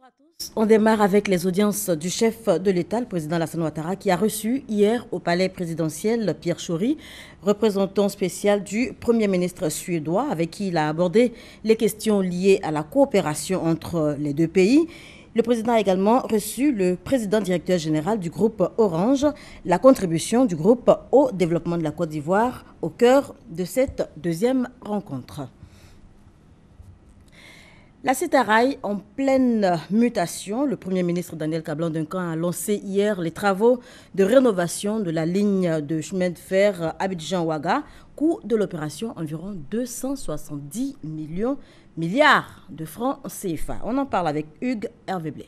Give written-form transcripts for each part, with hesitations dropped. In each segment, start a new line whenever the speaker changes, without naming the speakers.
Bonjour à tous. On démarre avec les audiences du chef de l'État, le président Alassane Ouattara, qui a reçu hier au palais présidentiel Pierre Schori, représentant spécial du Premier ministre suédois, avec qui il a abordé les questions liées à la coopération entre les deux pays. Le président a également reçu le président directeur général du groupe Orange, la contribution du groupe au développement de la Côte d'Ivoire au cœur de cette deuxième rencontre. La CETARAI en pleine mutation. Le Premier ministre Daniel Kablan-Duncan a lancé hier les travaux de rénovation de la ligne de chemin de fer Abidjan-Ouaga. Coût de l'opération environ 270 milliards de francs CFA. On en parle avec Hugues Hervé-Blé.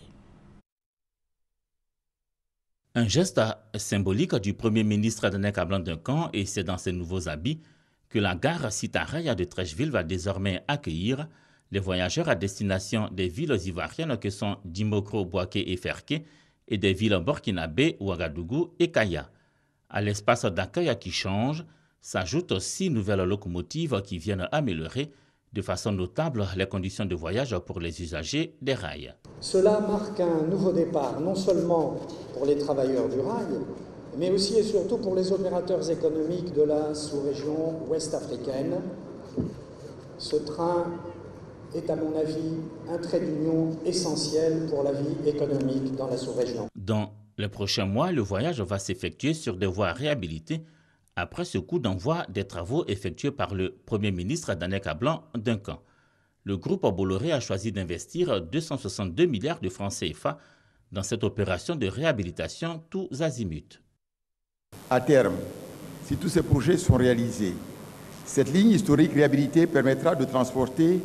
Un geste symbolique du Premier ministre Daniel Kablan-Duncan, et c'est dans ses nouveaux habits que la gare CETARAI de Treichville va désormais accueillir les voyageurs à destination des villes ivoiriennes que sont Dimokro, Bouaké et Ferké et des villes burkinabé, Ouagadougou et Kaya. À l'espace d'accueil qui change, s'ajoutent 6 nouvelles locomotives qui viennent améliorer de façon notable les conditions de voyage pour les usagers des rails.
Cela marque un nouveau départ, non seulement pour les travailleurs du rail, mais aussi et surtout pour les opérateurs économiques de la sous-région ouest-africaine. Ce train est à mon avis un trait d'union essentiel pour la vie économique dans la sous-région.
Dans les prochains mois, le voyage va s'effectuer sur des voies réhabilitées après ce coup d'envoi des travaux effectués par le Premier ministre Daniel Kablan-Duncan. Le groupe Bolloré a choisi d'investir 262 milliards de francs CFA dans cette opération de réhabilitation tous azimuts.
À terme, si tous ces projets sont réalisés, cette ligne historique réhabilitée permettra de transporter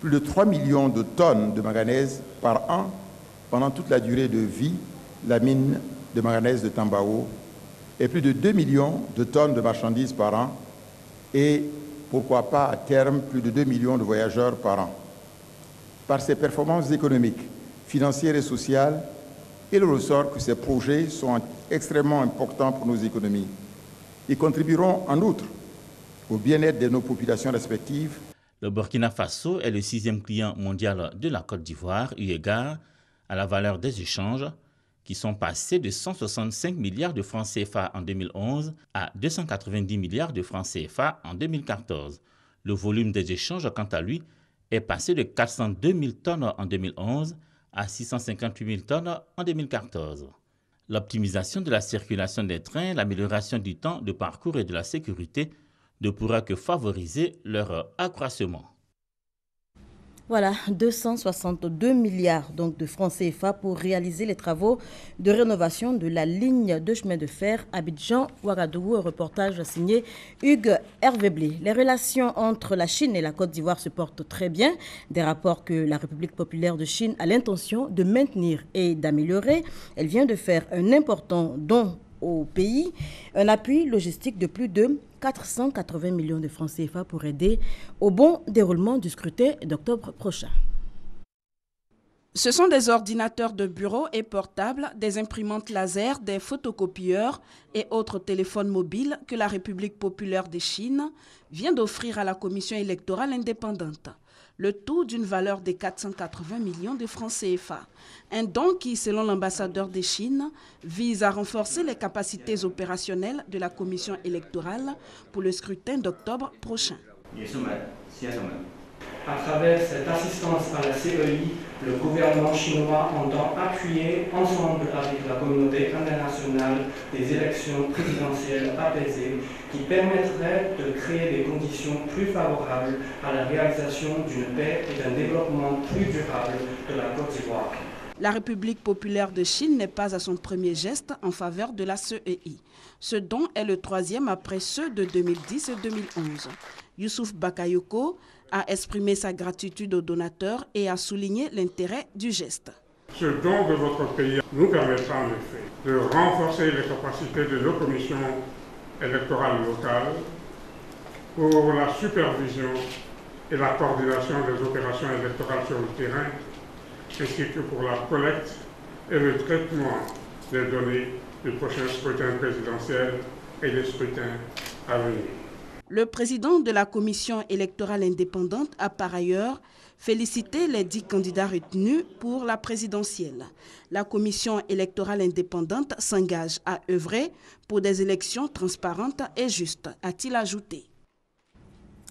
plus de 3 millions de tonnes de manganèse par an pendant toute la durée de vie de la mine de manganèse de Tambao et plus de 2 millions de tonnes de marchandises par an et, pourquoi pas, à terme, plus de 2 millions de voyageurs par an. Par ses performances économiques, financières et sociales, il ressort que ces projets sont extrêmement importants pour nos économies. Ils contribueront en outre au bien-être de nos populations respectives.
Le Burkina Faso est le 6e client mondial de la Côte d'Ivoire, eu égard à la valeur des échanges qui sont passés de 165 milliards de francs CFA en 2011 à 290 milliards de francs CFA en 2014. Le volume des échanges, quant à lui, est passé de 402 000 tonnes en 2011 à 658 000 tonnes en 2014. L'optimisation de la circulation des trains, l'amélioration du temps de parcours et de la sécurité ne pourra que favoriser leur accroissement.
Voilà, 262 milliards donc, de francs CFA pour réaliser les travaux de rénovation de la ligne de chemin de fer Abidjan-Ouagadougou. Un reportage signé Hugues Hervé-Blé. Les relations entre la Chine et la Côte d'Ivoire se portent très bien. Des rapports que la République populaire de Chine a l'intention de maintenir et d'améliorer. Elle vient de faire un important don au pays, un appui logistique de plus de 480 millions de francs CFA pour aider au bon déroulement du scrutin d'octobre prochain.
Ce sont des ordinateurs de bureau et portables, des imprimantes laser, des photocopieurs et autres téléphones mobiles que la République populaire de Chine vient d'offrir à la Commission électorale indépendante. Le tout d'une valeur de 480 millions de francs CFA. Un don qui, selon l'ambassadeur de Chine, vise à renforcer les capacités opérationnelles de la commission électorale pour le scrutin d'octobre prochain.
À travers cette assistance à la CEI, le gouvernement chinois entend appuyer ensemble avec la communauté internationale des élections présidentielles apaisées qui permettraient de créer des conditions plus favorables à la réalisation d'une paix et d'un développement plus durable de la Côte d'Ivoire.
La République populaire de Chine n'est pas à son premier geste en faveur de la CEI. Ce don est le 3e après ceux de 2010 et 2011. Youssouf Bakayoko a exprimé sa gratitude aux donateurs et a souligné l'intérêt du geste.
Ce don de votre pays nous permettra en effet de renforcer les capacités de nos commissions électorales locales pour la supervision et la coordination des opérations électorales sur le terrain, ainsi que pour la collecte et le traitement des données du prochain scrutin présidentiel et des scrutins à venir.
Le président de la commission électorale indépendante a par ailleurs félicité les 10 candidats retenus pour la présidentielle. La commission électorale indépendante s'engage à œuvrer pour des élections transparentes et justes, a-t-il ajouté.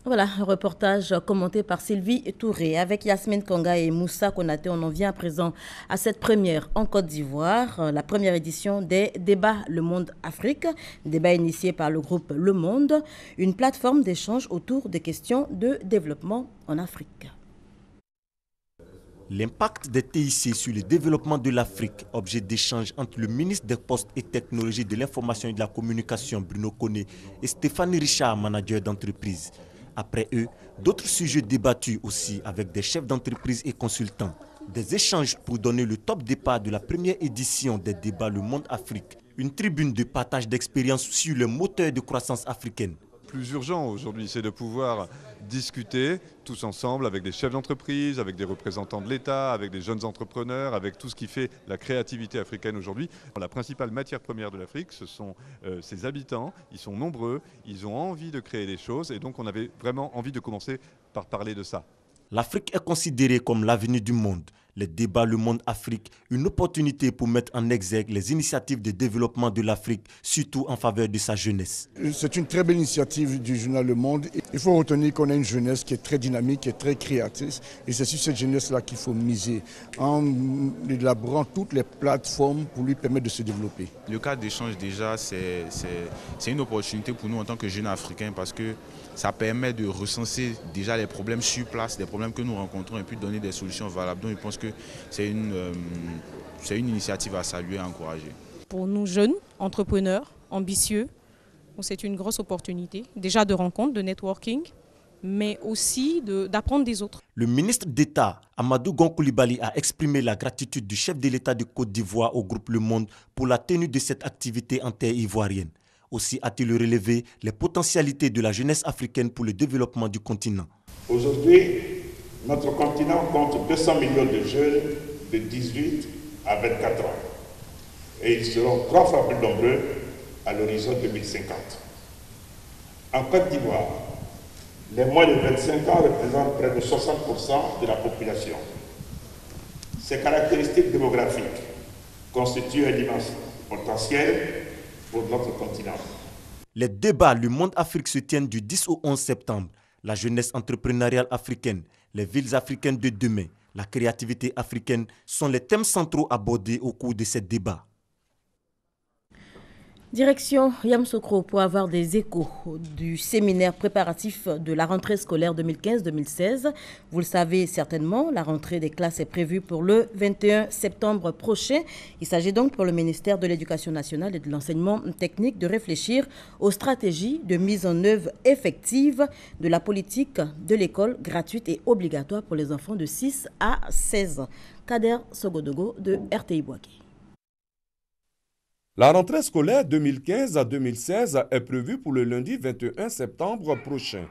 Voilà, un reportage commenté par Sylvie Touré. Avec Yasmine Konga et Moussa Konaté, on en vient à présent à cette première en Côte d'Ivoire, la première édition des débats Le Monde Afrique, débat initié par le groupe Le Monde, une plateforme d'échange autour des questions de développement en Afrique.
L'impact des TIC sur le développement de l'Afrique, objet d'échange entre le ministre des Postes et Technologies de l'Information et de la Communication, Bruno Koné, et Stéphanie Richard, manager d'entreprise. Après eux, d'autres sujets débattus aussi avec des chefs d'entreprise et consultants. Des échanges pour donner le top départ de la première édition des débats Le Monde Afrique. Une tribune de partage d'expériences sur le moteur de croissance africaine.
Plus urgent aujourd'hui, c'est de pouvoir discuter tous ensemble avec des chefs d'entreprise, avec des représentants de l'État, avec des jeunes entrepreneurs, avec tout ce qui fait la créativité africaine aujourd'hui. La principale matière première de l'Afrique, ce sont ses habitants. Ils sont nombreux, ils ont envie de créer des choses et donc on avait vraiment envie de commencer par parler de ça.
L'Afrique est considérée comme l'avenir du monde. Les débats Le Monde Afrique, une opportunité pour mettre en exergue les initiatives de développement de l'Afrique, surtout en faveur de sa jeunesse.
C'est une très belle initiative du journal Le Monde. Il faut retenir qu'on a une jeunesse qui est très dynamique, qui est très créatrice. Et c'est sur cette jeunesse-là qu'il faut miser, en élaborant toutes les plateformes pour lui permettre de se développer.
Le cadre d'échange, déjà, c'est une opportunité pour nous en tant que jeunes Africains parce que ça permet de recenser déjà les problèmes sur place, des problèmes que nous rencontrons et puis donner des solutions valables. Donc je pense que c'est une initiative à saluer et à encourager.
Pour nous jeunes, entrepreneurs, ambitieux, c'est une grosse opportunité, déjà de rencontre, de networking, mais aussi d'apprendre des autres.
Le ministre d'État, Amadou Gon Coulibaly, a exprimé la gratitude du chef de l'État de Côte d'Ivoire au groupe Le Monde pour la tenue de cette activité en terre ivoirienne. Aussi a-t-il relevé les potentialités de la jeunesse africaine pour le développement du continent.
Aujourd'hui, notre continent compte 200 millions de jeunes de 18 à 24 ans. Et ils seront 3 fois plus nombreux à l'horizon 2050. En Côte d'Ivoire, les moins de 25 ans représentent près de 60% de la population. Ces caractéristiques démographiques constituent un immense potentiel pour notre continent.
Les débats Le Monde Afrique se tiennent du 10 au 11 septembre. La jeunesse entrepreneuriale africaine, les villes africaines de demain, la créativité africaine sont les thèmes centraux abordés au cours de ces débats.
Direction Yamoussoukro pour avoir des échos du séminaire préparatif de la rentrée scolaire 2015-2016. Vous le savez certainement, la rentrée des classes est prévue pour le 21 septembre prochain. Il s'agit donc pour le ministère de l'Éducation nationale et de l'enseignement technique de réfléchir aux stratégies de mise en œuvre effective de la politique de l'école gratuite et obligatoire pour les enfants de 6 à 16 ans. Kader Sogodogo de RTI Boaké.
La rentrée scolaire 2015 à 2016 est prévue pour le lundi 21 septembre prochain.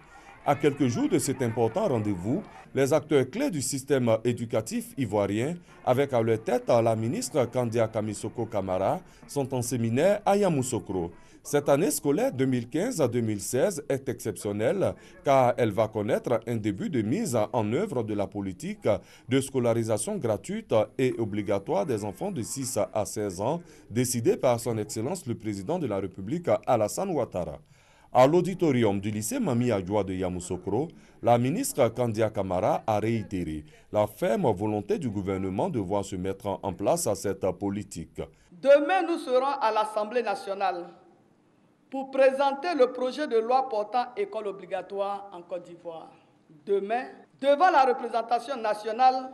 À quelques jours de cet important rendez-vous, les acteurs clés du système éducatif ivoirien, avec à leur tête la ministre Kandia Kamisoko Kamara, sont en séminaire à Yamoussoukro. Cette année scolaire 2015 à 2016 est exceptionnelle car elle va connaître un début de mise en œuvre de la politique de scolarisation gratuite et obligatoire des enfants de 6 à 16 ans, décidée par son Excellence le Président de la République Alassane Ouattara. À l'auditorium du lycée Mami Adjoua de Yamoussoukro, la ministre Kandia Kamara a réitéré la ferme volonté du gouvernement de voir se mettre en place cette politique.
Demain, nous serons à l'Assemblée nationale pour présenter le projet de loi portant école obligatoire en Côte d'Ivoire. Demain, devant la représentation nationale,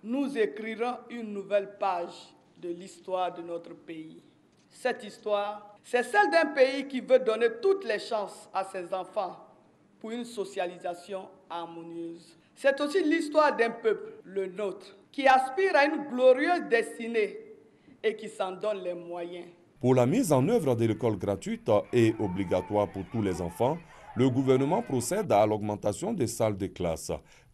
nous écrirons une nouvelle page de l'histoire de notre pays. Cette histoire, c'est celle d'un pays qui veut donner toutes les chances à ses enfants pour une socialisation harmonieuse. C'est aussi l'histoire d'un peuple, le nôtre, qui aspire à une glorieuse destinée et qui s'en donne les moyens.
Pour la mise en œuvre de l'école gratuite et obligatoire pour tous les enfants, le gouvernement procède à l'augmentation des salles de classe.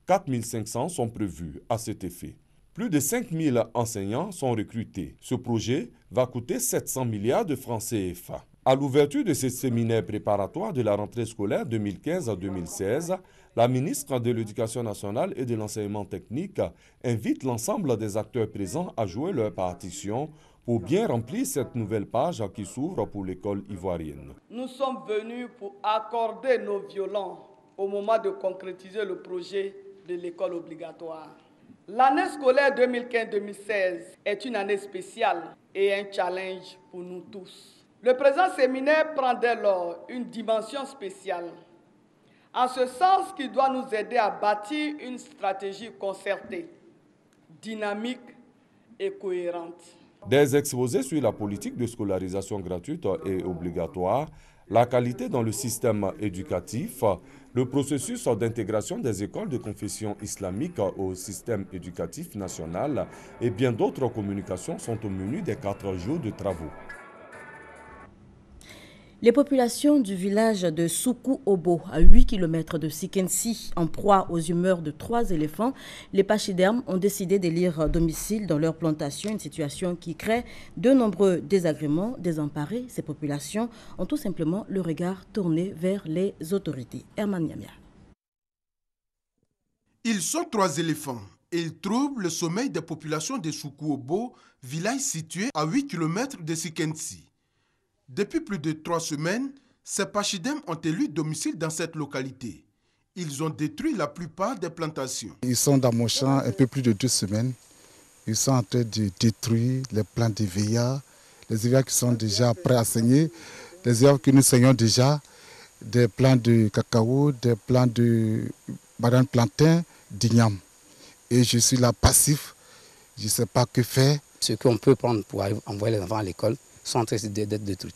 4500 sont prévues à cet effet. Plus de 5000 enseignants sont recrutés. Ce projet va coûter 700 milliards de francs CFA. À l'ouverture de ce séminaire préparatoire de la rentrée scolaire 2015-2016, la ministre de l'Éducation nationale et de l'enseignement technique invite l'ensemble des acteurs présents à jouer leur partition pour bien remplir cette nouvelle page qui s'ouvre pour l'école ivoirienne.
Nous sommes venus pour accorder nos violons au moment de concrétiser le projet de l'école obligatoire. L'année scolaire 2015-2016 est une année spéciale et un challenge pour nous tous. Le présent séminaire prend dès lors une dimension spéciale, en ce sens qu'il doit nous aider à bâtir une stratégie concertée, dynamique et cohérente.
Des exposés sur la politique de scolarisation gratuite et obligatoire, la qualité dans le système éducatif, le processus d'intégration des écoles de confession islamique au système éducatif national et bien d'autres communications sont au menu des 4 jours de travaux.
Les populations du village de Soukou-Obo, à 8 km de Sikensi, en proie aux humeurs de 3 éléphants, les pachydermes ont décidé d'élire domicile dans leur plantation, une situation qui crée de nombreux désagréments. Désemparées, ces populations ont tout simplement le regard tourné vers les autorités. Herman Niamia.
Ils sont 3 éléphants et ils troublent le sommeil des populations de Soukou-Obo, village situé à 8 km de Sikensi. Depuis plus de 3 semaines, ces pachydermes ont élu domicile dans cette localité. Ils ont détruit la plupart des plantations.
Ils sont dans mon champ un peu plus de 2 semaines. Ils sont en train de détruire les plants d'Éveilla, les Éveillas qui sont déjà prêts à saigner, les Éveillas que nous saignons déjà, des plants de cacao, des plants de banane plantain, d'igname. Et je suis là passif, je ne sais pas que faire.
Ce qu'on peut prendre pour envoyer les enfants à l'école sont en train d'être détruits.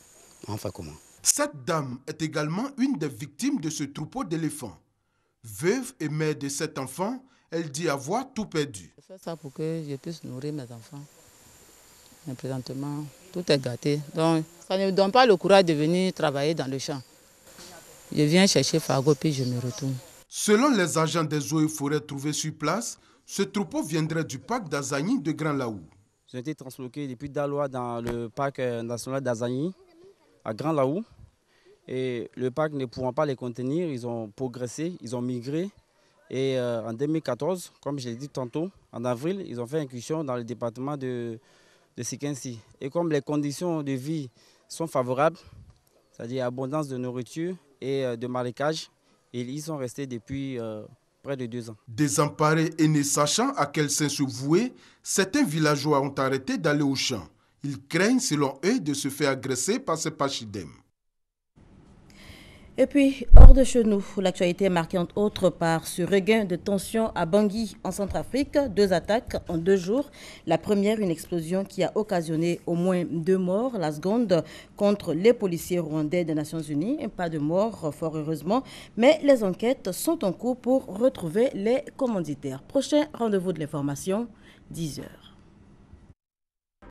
Enfin, comment?
Cette dame est également une des victimes de ce troupeau d'éléphants. Veuve et mère de 7 enfants, elle dit avoir tout perdu.
Je fais ça pour que je puisse nourrir mes enfants. Mais présentement, tout est gâté. Donc, ça ne me donne pas le courage de venir travailler dans le champ. Je viens chercher Fargo puis je me retourne.
Selon les agents des eaux et forêts trouvés sur place, ce troupeau viendrait du parc d'Azagny de Grand Laou.
Ils ont été transloqués depuis Daloa dans le parc national d'Azagny, à Grand Laou. Et le parc ne pouvant pas les contenir, ils ont progressé, ils ont migré. Et en 2014, comme je l'ai dit tantôt, en avril, ils ont fait incursion dans le département de Sikensi. Et comme les conditions de vie sont favorables, c'est-à-dire abondance de nourriture et de marécage, ils sont restés depuis près de 2 ans.
Désemparés et ne sachant à quel saint se vouer, certains villageois ont arrêté d'aller au champ. Ils craignent, selon eux, de se faire agresser par ces pachydermes.
Et puis, hors de chez nous, l'actualité est marquée entre autres par ce regain de tension à Bangui, en Centrafrique. 2 attaques en 2 jours. La première, une explosion qui a occasionné au moins 2 morts. La seconde, contre les policiers rwandais des Nations Unies. Pas de morts, fort heureusement. Mais les enquêtes sont en cours pour retrouver les commanditaires. Prochain rendez-vous de l'information, 10 h.